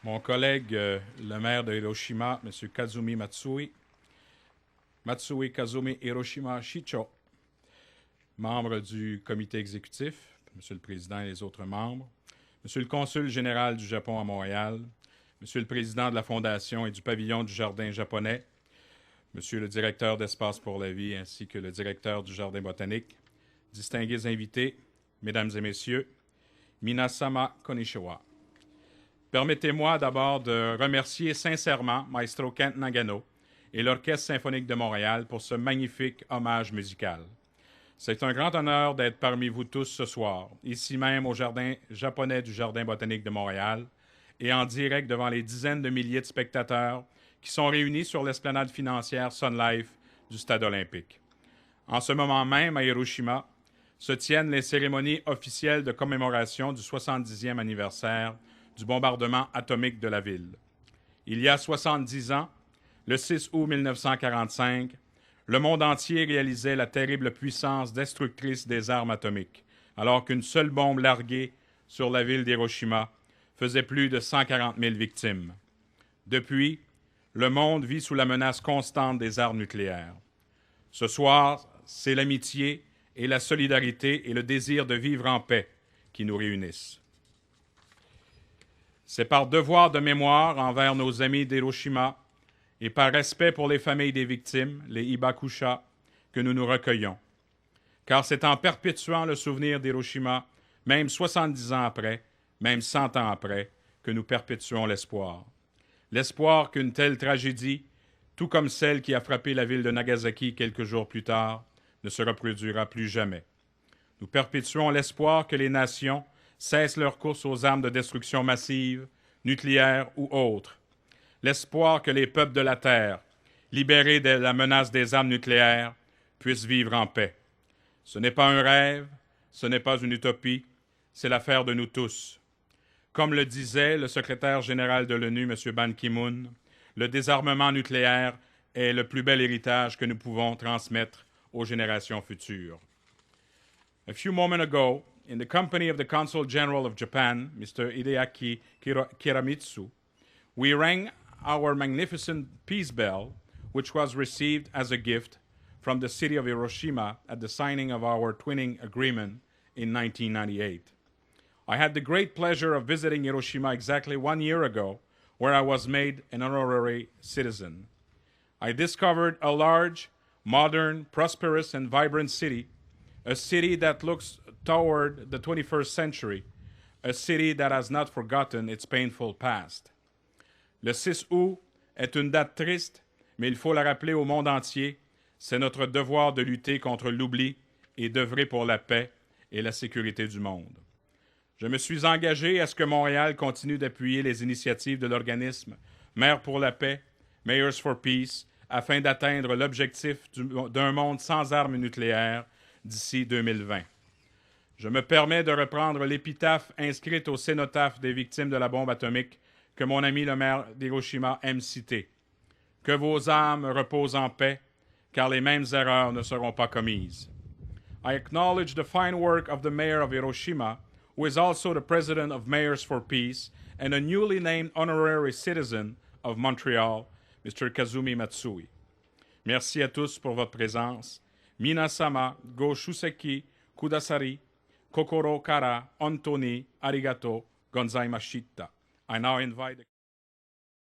Mon collègue, le maire de Hiroshima, M. Kazumi Matsui Kazumi Hiroshima Shicho, membre du comité exécutif, M. le Président et les autres membres, M. le consul général du Japon à Montréal, M. le Président de la Fondation et du pavillon du Jardin japonais, M. le directeur d'Espace pour la vie ainsi que le directeur du Jardin botanique, distingués invités, Mesdames et Messieurs, Minasama Konnichiwa. Permettez-moi d'abord de remercier sincèrement Maestro Kent Nagano et l'Orchestre symphonique de Montréal pour ce magnifique hommage musical. C'est un grand honneur d'être parmi vous tous ce soir, ici même au Jardin japonais du Jardin botanique de Montréal et en direct devant les dizaines de milliers de spectateurs qui sont réunis sur l'esplanade financière Sun Life du Stade olympique. En ce moment même, à Hiroshima, se tiennent les cérémonies officielles de commémoration du 70e anniversaire du bombardement atomique de la ville. Il y a 70 ans, le 6 août 1945, le monde entier réalisait la terrible puissance destructrice des armes atomiques, alors qu'une seule bombe larguée sur la ville d'Hiroshima faisait plus de 140 000 victimes. Depuis, le monde vit sous la menace constante des armes nucléaires. Ce soir, c'est l'amitié et la solidarité et le désir de vivre en paix qui nous réunissent. C'est par devoir de mémoire envers nos amis d'Hiroshima et par respect pour les familles des victimes, les Hibakusha, que nous nous recueillons. Car c'est en perpétuant le souvenir d'Hiroshima, même 70 ans après, même 100 ans après, que nous perpétuons l'espoir. L'espoir qu'une telle tragédie, tout comme celle qui a frappé la ville de Nagasaki quelques jours plus tard, ne se reproduira plus jamais. Nous perpétuons l'espoir que les nations cessent leur course aux armes de destruction massive, nucléaires ou autres. L'espoir que les peuples de la Terre, libérés de la menace des armes nucléaires, puissent vivre en paix. Ce n'est pas un rêve, ce n'est pas une utopie, c'est l'affaire de nous tous. Comme le disait le secrétaire général de l'ONU, M. Ban Ki-moon, le désarmement nucléaire est le plus bel héritage que nous pouvons transmettre aux générations futures. A few moments ago, in the company of the Consul General of Japan, Mr. Hideaki Kiramitsu, we rang our magnificent peace bell, which was received as a gift from the city of Hiroshima at the signing of our twinning agreement in 1998. I had the great pleasure of visiting Hiroshima exactly 1 year ago, where I was made an honorary citizen. I discovered a large, modern, prosperous, and vibrant city, a city that looks toward the 21st century, a city that has not forgotten its painful past. Le 6 août est une date triste, mais il faut la rappeler au monde entier. C'est notre devoir de lutter contre l'oubli et d'œuvrer pour la paix et la sécurité du monde. Je me suis engagé à ce que Montréal continue d'appuyer les initiatives de l'organisme Maires pour la paix, Mayors for Peace, afin d'atteindre l'objectif d'un monde sans armes nucléaires d'ici 2020. Je me permets de reprendre l'épitaphe inscrite au cénotaphe des victimes de la bombe atomique que mon ami le maire d'Hiroshima aime citer. Que vos âmes reposent en paix, car les mêmes erreurs ne seront pas commises. I acknowledge the fine work of the mayor of Hiroshima, who is also the president of Mayors for Peace and a newly named honorary citizen of Montreal, Mr. Kazumi Matsui. Merci à tous pour votre présence. Minasama, go shuseki, kudasari, kokoro kara, ontoni, arigato, gonzaimashita. I now invite